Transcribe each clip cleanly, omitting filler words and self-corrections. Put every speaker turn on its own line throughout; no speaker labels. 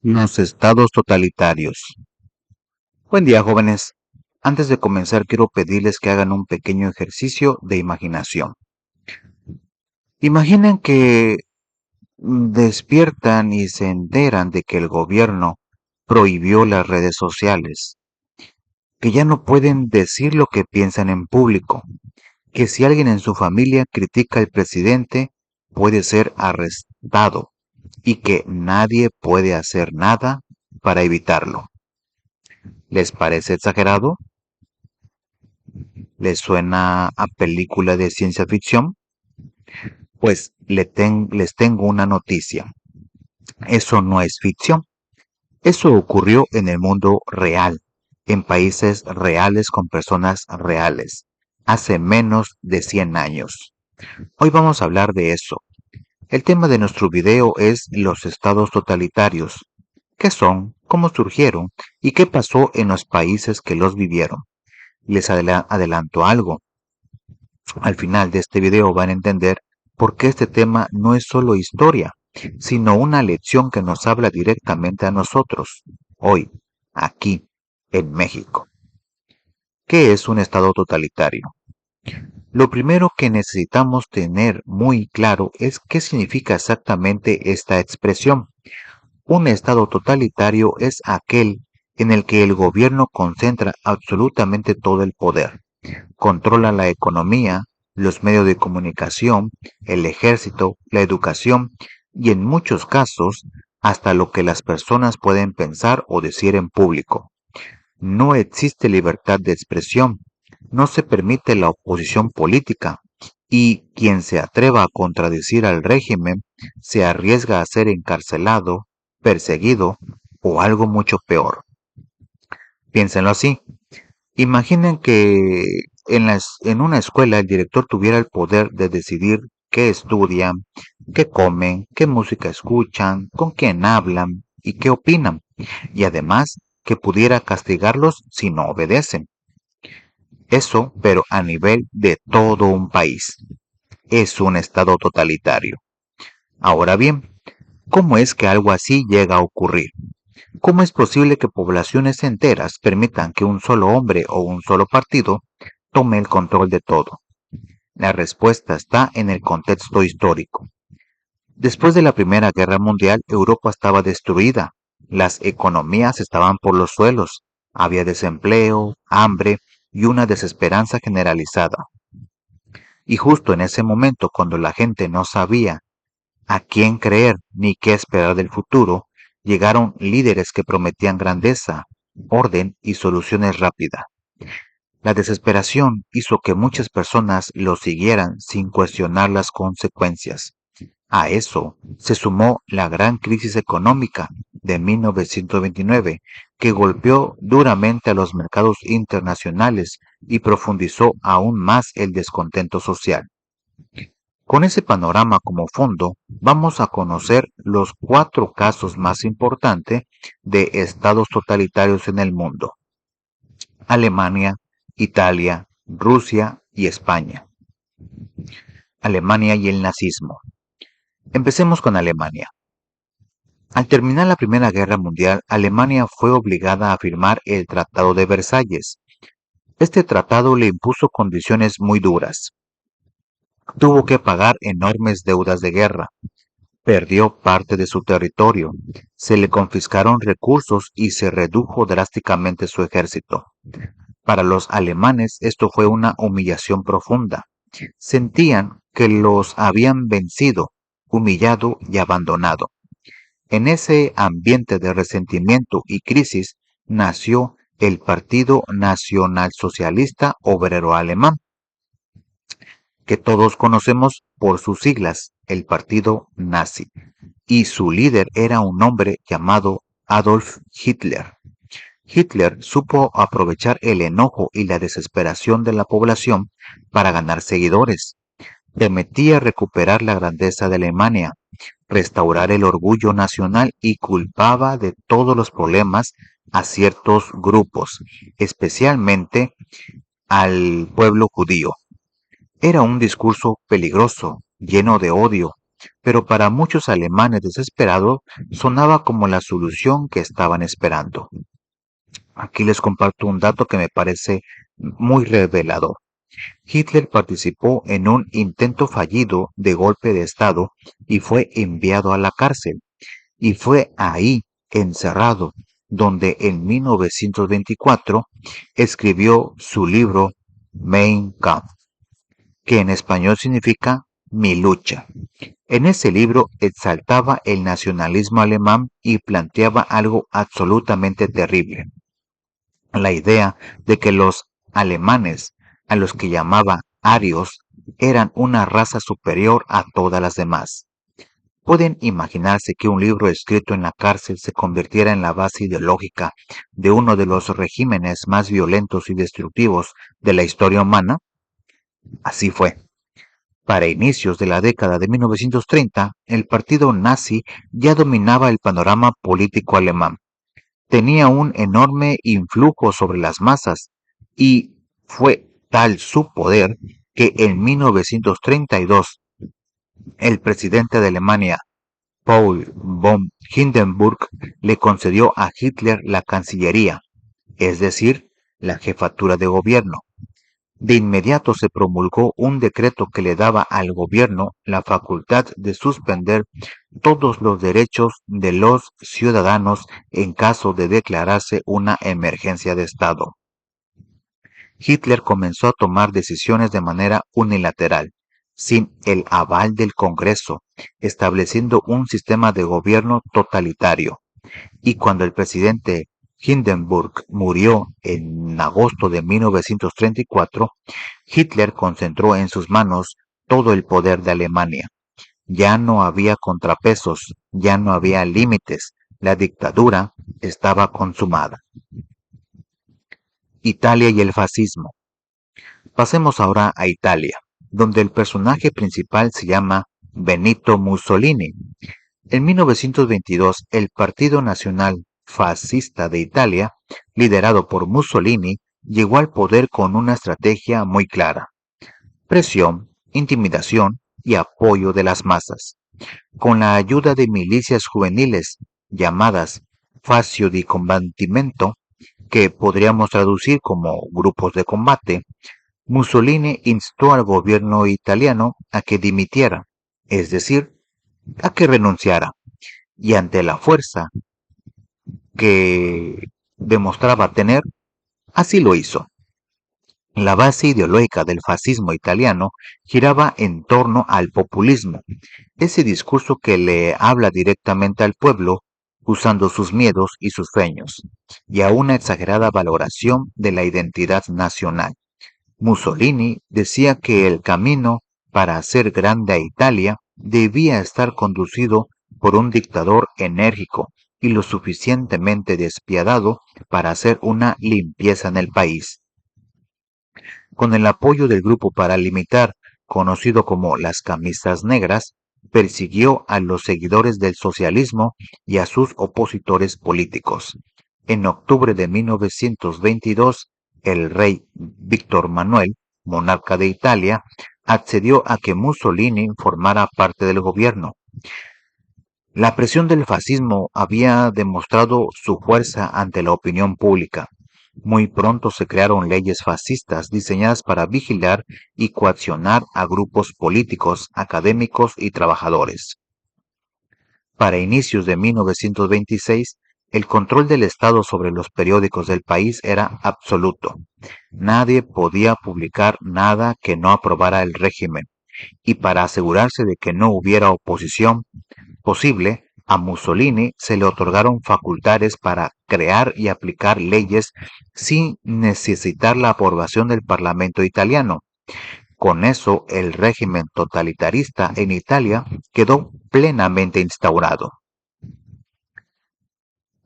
Los estados totalitarios. Buen día, jóvenes. Antes de comenzar, quiero pedirles que hagan un pequeño ejercicio de imaginación. Imaginen que despiertan y se enteran de que el gobierno prohibió las redes sociales, que ya no pueden decir lo que piensan en público, que si alguien en su familia critica al presidente, puede ser arrestado y que nadie puede hacer nada para evitarlo. ¿Les parece exagerado? ¿Les suena a película de ciencia ficción? Pues les tengo una noticia. Eso no es ficción. Eso ocurrió en el mundo real, en países reales con personas reales, hace menos de 100 años. Hoy vamos a hablar de eso. El tema de nuestro video es los estados totalitarios. ¿Qué son? ¿Cómo surgieron? ¿Y qué pasó en los países que los vivieron? Les adelanto algo. Al final de este video van a entender por qué este tema no es solo historia, sino una lección que nos habla directamente a nosotros, hoy, aquí, en México. ¿Qué es un estado totalitario? Lo primero que necesitamos tener muy claro es qué significa exactamente esta expresión. Un estado totalitario es aquel en el que el gobierno concentra absolutamente todo el poder, controla la economía, los medios de comunicación, el ejército, la educación y en muchos casos hasta lo que las personas pueden pensar o decir en público. No existe libertad de expresión, no se permite la oposición política y quien se atreva a contradecir al régimen se arriesga a ser encarcelado, perseguido o algo mucho peor. Piénsenlo así. Imaginen que en una escuela el director tuviera el poder de decidir qué estudian, qué comen, qué música escuchan, con quién hablan y qué opinan, y además que pudiera castigarlos si no obedecen. Eso, pero a nivel de todo un país. Es un estado totalitario. Ahora bien, ¿cómo es que algo así llega a ocurrir? ¿Cómo es posible que poblaciones enteras permitan que un solo hombre o un solo partido tome el control de todo? La respuesta está en el contexto histórico. Después de la Primera Guerra Mundial, Europa estaba destruida, las economías estaban por los suelos, había desempleo, hambre y una desesperanza generalizada. Y justo en ese momento, cuando la gente no sabía a quién creer ni qué esperar del futuro, llegaron líderes que prometían grandeza, orden y soluciones rápidas. La desesperación hizo que muchas personas lo siguieran sin cuestionar las consecuencias. A eso se sumó la gran crisis económica de 1929, que golpeó duramente a los mercados internacionales y profundizó aún más el descontento social. Con ese panorama como fondo, vamos a conocer los 4 casos más importantes de estados totalitarios en el mundo: Alemania, Italia, Rusia y España. Alemania y el nazismo. Empecemos con Alemania. Al terminar la Primera Guerra Mundial, Alemania fue obligada a firmar el Tratado de Versalles. Este tratado le impuso condiciones muy duras. Tuvo que pagar enormes deudas de guerra. Perdió parte de su territorio, se le confiscaron recursos y se redujo drásticamente su ejército. Para los alemanes esto fue una humillación profunda. Sentían que los habían vencido, humillado y abandonado. En ese ambiente de resentimiento y crisis nació el Partido Nacionalsocialista Obrero Alemán, que todos conocemos por sus siglas, el Partido Nazi, y su líder era un hombre llamado Adolf Hitler. Hitler supo aprovechar el enojo y la desesperación de la población para ganar seguidores. Prometía recuperar la grandeza de Alemania, restaurar el orgullo nacional y culpaba de todos los problemas a ciertos grupos, especialmente al pueblo judío. Era un discurso peligroso, lleno de odio, pero para muchos alemanes desesperados sonaba como la solución que estaban esperando. Aquí les comparto un dato que me parece muy revelador. Hitler participó en un intento fallido de golpe de Estado y fue enviado a la cárcel. Y fue ahí, encerrado, donde en 1924 escribió su libro Mein Kampf, que en español significa Mi lucha. En ese libro exaltaba el nacionalismo alemán y planteaba algo absolutamente terrible: la idea de que los alemanes, a los que llamaba arios, eran una raza superior a todas las demás. ¿Pueden imaginarse que un libro escrito en la cárcel se convirtiera en la base ideológica de uno de los regímenes más violentos y destructivos de la historia humana? Así fue. Para inicios de la década de 1930, el partido nazi ya dominaba el panorama político alemán. Tenía un enorme influjo sobre las masas y fue tal su poder que en 1932 el presidente de Alemania, Paul von Hindenburg, le concedió a Hitler la Cancillería, es decir, la jefatura de gobierno. De inmediato se promulgó un decreto que le daba al gobierno la facultad de suspender todos los derechos de los ciudadanos en caso de declararse una emergencia de Estado. Hitler comenzó a tomar decisiones de manera unilateral, sin el aval del Congreso, estableciendo un sistema de gobierno totalitario. Y cuando el presidente Hindenburg murió en agosto de 1934, Hitler concentró en sus manos todo el poder de Alemania. Ya no había contrapesos, ya no había límites, la dictadura estaba consumada. Italia y el fascismo. Pasemos ahora a Italia, donde el personaje principal se llama Benito Mussolini. En 1922, el Partido Nacional Fascista de Italia, liderado por Mussolini, llegó al poder con una estrategia muy clara: presión, intimidación y apoyo de las masas. Con la ayuda de milicias juveniles llamadas Fascio di Combattimento, que podríamos traducir como grupos de combate, Mussolini instó al gobierno italiano a que dimitiera, es decir, a que renunciara, y ante la fuerza que demostraba tener, así lo hizo. La base ideológica del fascismo italiano giraba en torno al populismo, ese discurso que le habla directamente al pueblo, usando sus miedos y sus sueños, y a una exagerada valoración de la identidad nacional. Mussolini decía que el camino para hacer grande a Italia debía estar conducido por un dictador enérgico y lo suficientemente despiadado para hacer una limpieza en el país. Con el apoyo del grupo paramilitar conocido como las Camisas Negras, persiguió a los seguidores del socialismo y a sus opositores políticos. En octubre de 1922, el rey Víctor Manuel, monarca de Italia, accedió a que Mussolini formara parte del gobierno. La presión del fascismo había demostrado su fuerza ante la opinión pública. Muy pronto se crearon leyes fascistas diseñadas para vigilar y coaccionar a grupos políticos, académicos y trabajadores. Para inicios de 1926, el control del Estado sobre los periódicos del país era absoluto. Nadie podía publicar nada que no aprobara el régimen, y para asegurarse de que no hubiera oposición posible, a Mussolini se le otorgaron facultades para crear y aplicar leyes sin necesitar la aprobación del Parlamento italiano. Con eso, el régimen totalitarista en Italia quedó plenamente instaurado.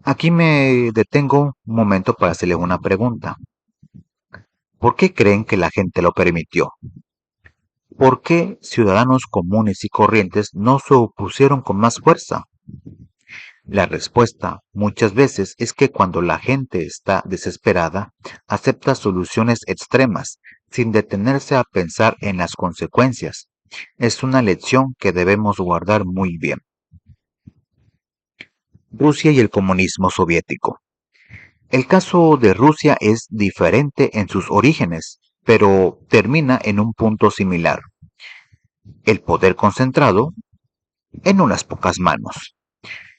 Aquí me detengo un momento para hacerles una pregunta. ¿Por qué creen que la gente lo permitió? ¿Por qué ciudadanos comunes y corrientes no se opusieron con más fuerza? La respuesta muchas veces es que cuando la gente está desesperada, acepta soluciones extremas sin detenerse a pensar en las consecuencias. Es una lección que debemos guardar muy bien. Rusia y el comunismo soviético. El caso de Rusia es diferente en sus orígenes, pero termina en un punto similar: el poder concentrado en unas pocas manos.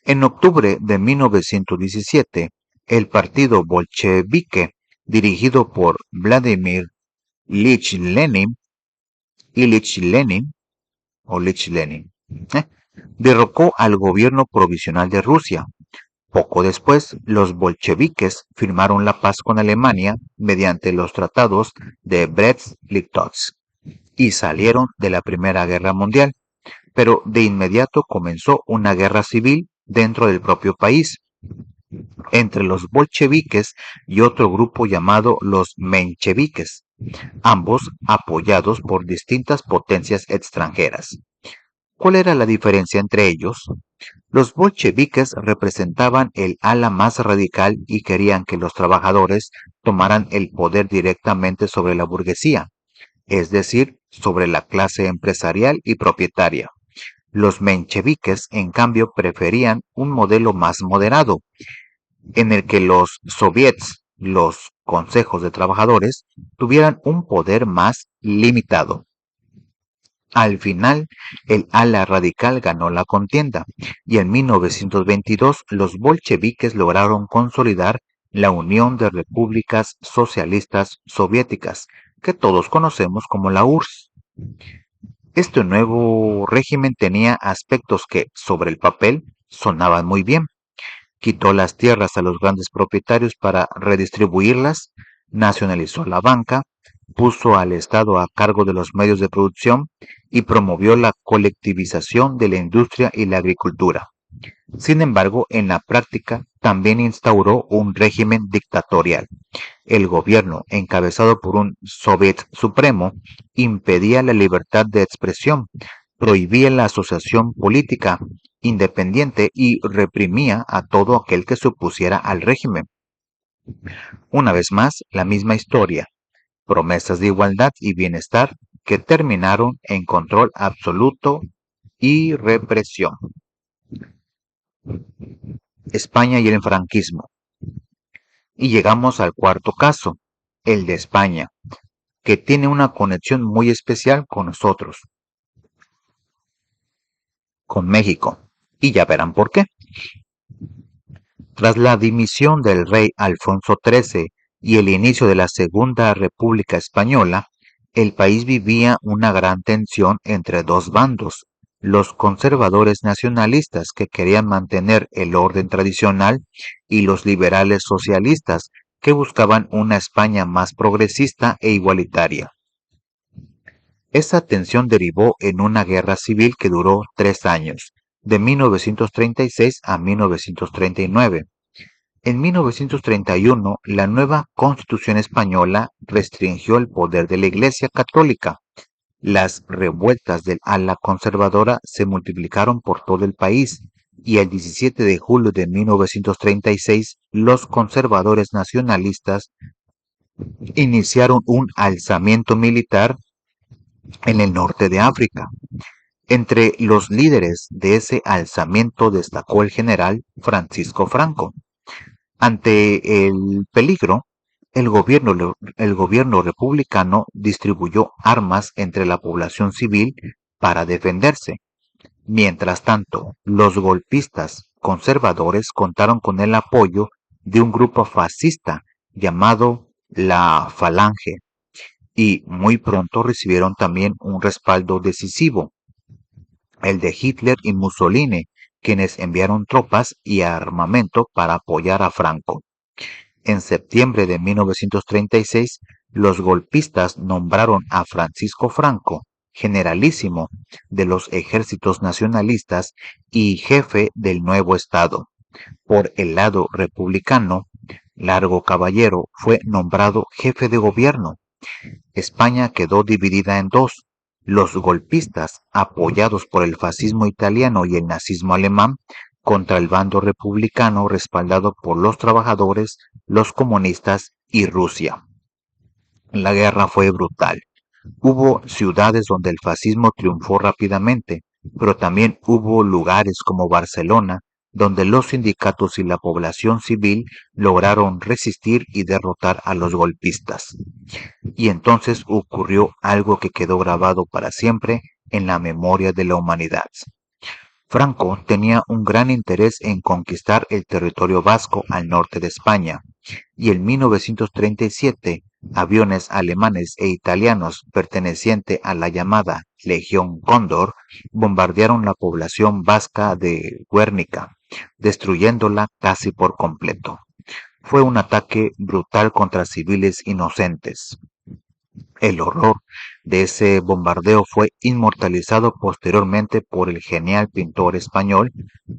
En octubre de 1917, el partido bolchevique, dirigido por Vladimir Ilich Lenin, eh, derrocó al gobierno provisional de Rusia. Poco después, los bolcheviques firmaron la paz con Alemania mediante los tratados de Brest-Litovsk y salieron de la Primera Guerra Mundial, pero de inmediato comenzó una guerra civil dentro del propio país, entre los bolcheviques y otro grupo llamado los mencheviques, ambos apoyados por distintas potencias extranjeras. ¿Cuál era la diferencia entre ellos? Los bolcheviques representaban el ala más radical y querían que los trabajadores tomaran el poder directamente sobre la burguesía, es decir, sobre la clase empresarial y propietaria. Los mencheviques, en cambio, preferían un modelo más moderado, en el que los soviets, los consejos de trabajadores, tuvieran un poder más limitado. Al final, el ala radical ganó la contienda y en 1922 los bolcheviques lograron consolidar la Unión de Repúblicas Socialistas Soviéticas, que todos conocemos como la URSS. Este nuevo régimen tenía aspectos que, sobre el papel, sonaban muy bien. Quitó las tierras a los grandes propietarios para redistribuirlas, nacionalizó la banca, puso al Estado a cargo de los medios de producción y promovió la colectivización de la industria y la agricultura. Sin embargo, en la práctica también instauró un régimen dictatorial. El gobierno, encabezado por un Soviet supremo, impedía la libertad de expresión, prohibía la asociación política independiente y reprimía a todo aquel que se opusiera al régimen. Una vez más, la misma historia: promesas de igualdad y bienestar que terminaron en control absoluto y represión. España y el franquismo. Y llegamos al cuarto caso, el de España, que tiene una conexión muy especial con nosotros, con México. Y ya verán por qué. Tras la dimisión del rey Alfonso XIII y el inicio de la Segunda República Española, el país vivía una gran tensión entre dos bandos: los conservadores nacionalistas, que querían mantener el orden tradicional, y los liberales socialistas, que buscaban una España más progresista e igualitaria. Esa tensión derivó en una guerra civil que duró 3 años, de 1936 a 1939. En 1931, la nueva Constitución española restringió el poder de la Iglesia Católica. Las revueltas del ala conservadora se multiplicaron por todo el país y el 17 de julio de 1936 los conservadores nacionalistas iniciaron un alzamiento militar en el norte de África. Entre los líderes de ese alzamiento destacó el general Francisco Franco. Ante el peligro, el gobierno republicano distribuyó armas entre la población civil para defenderse. Mientras tanto, los golpistas conservadores contaron con el apoyo de un grupo fascista llamado la Falange, y muy pronto recibieron también un respaldo decisivo: el de Hitler y Mussolini, quienes enviaron tropas y armamento para apoyar a Franco. En septiembre de 1936, los golpistas nombraron a Francisco Franco generalísimo de los ejércitos nacionalistas y jefe del nuevo Estado. Por el lado republicano, Largo Caballero fue nombrado jefe de gobierno. España quedó dividida en dos: los golpistas, apoyados por el fascismo italiano y el nazismo alemán, contra el bando republicano respaldado por los trabajadores, los comunistas y Rusia. La guerra fue brutal. Hubo ciudades donde el fascismo triunfó rápidamente, pero también hubo lugares como Barcelona, donde los sindicatos y la población civil lograron resistir y derrotar a los golpistas. Y entonces ocurrió algo que quedó grabado para siempre en la memoria de la humanidad. Franco tenía un gran interés en conquistar el territorio vasco al norte de España, y en 1937 aviones alemanes e italianos pertenecientes a la llamada Legión Cóndor bombardearon la población vasca de Guernica, destruyéndola casi por completo. Fue un ataque brutal contra civiles inocentes. El horror de ese bombardeo fue inmortalizado posteriormente por el genial pintor español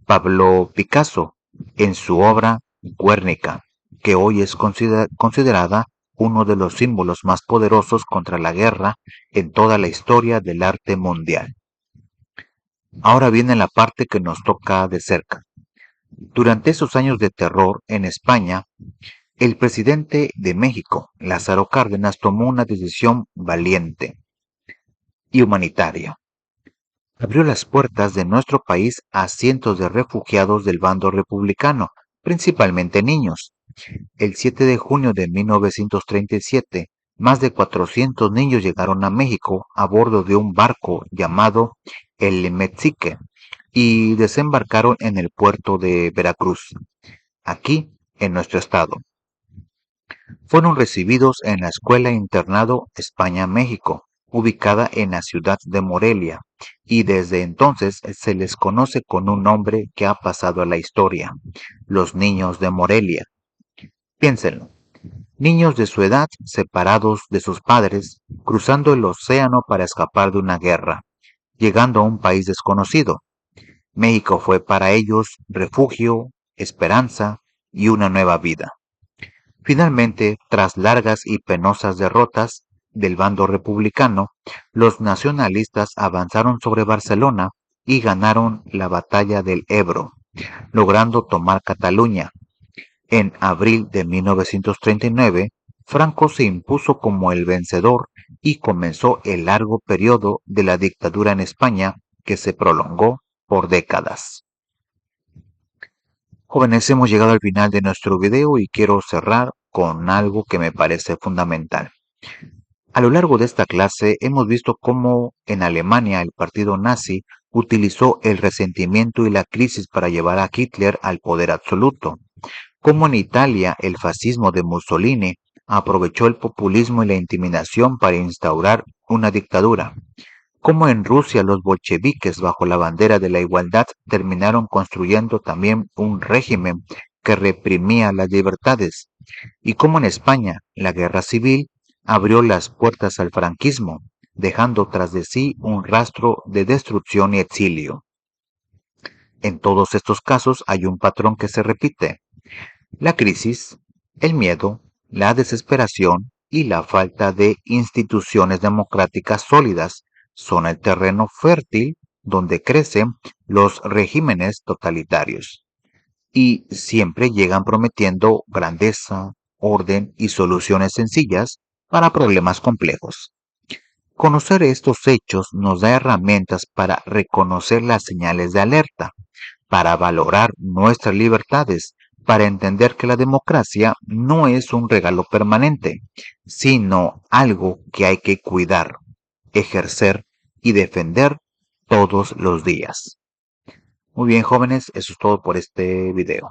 Pablo Picasso en su obra Guernica, que hoy es considerada uno de los símbolos más poderosos contra la guerra en toda la historia del arte mundial. Ahora viene la parte que nos toca de cerca. Durante esos años de terror en España, el presidente de México, Lázaro Cárdenas, tomó una decisión valiente y humanitaria. Abrió las puertas de nuestro país a cientos de refugiados del bando republicano, principalmente niños. El 7 de junio de 1937, más de 400 niños llegaron a México a bordo de un barco llamado el Mexique y desembarcaron en el puerto de Veracruz, aquí en nuestro estado. Fueron recibidos en la Escuela Internado España-México, ubicada en la ciudad de Morelia, y desde entonces se les conoce con un nombre que ha pasado a la historia, los niños de Morelia. Piénsenlo, niños de su edad separados de sus padres, cruzando el océano para escapar de una guerra, llegando a un país desconocido. México fue para ellos refugio, esperanza y una nueva vida. Finalmente, tras largas y penosas derrotas del bando republicano, los nacionalistas avanzaron sobre Barcelona y ganaron la batalla del Ebro, logrando tomar Cataluña. En abril de 1939, Franco se impuso como el vencedor y comenzó el largo periodo de la dictadura en España que se prolongó por décadas. Jóvenes, hemos llegado al final de nuestro video y quiero cerrar con algo que me parece fundamental. A lo largo de esta clase hemos visto cómo en Alemania el partido nazi utilizó el resentimiento y la crisis para llevar a Hitler al poder absoluto, cómo en Italia el fascismo de Mussolini aprovechó el populismo y la intimidación para instaurar una dictadura, cómo en Rusia los bolcheviques bajo la bandera de la igualdad terminaron construyendo también un régimen que reprimía las libertades, y cómo en España la guerra civil abrió las puertas al franquismo, dejando tras de sí un rastro de destrucción y exilio. En todos estos casos hay un patrón que se repite: la crisis, el miedo, la desesperación y la falta de instituciones democráticas sólidas son el terreno fértil donde crecen los regímenes totalitarios. Y siempre llegan prometiendo grandeza, orden y soluciones sencillas para problemas complejos. Conocer estos hechos nos da herramientas para reconocer las señales de alerta, para valorar nuestras libertades, para entender que la democracia no es un regalo permanente, sino algo que hay que cuidar, ejercer y defender todos los días. Muy bien, jóvenes, eso es todo por este video.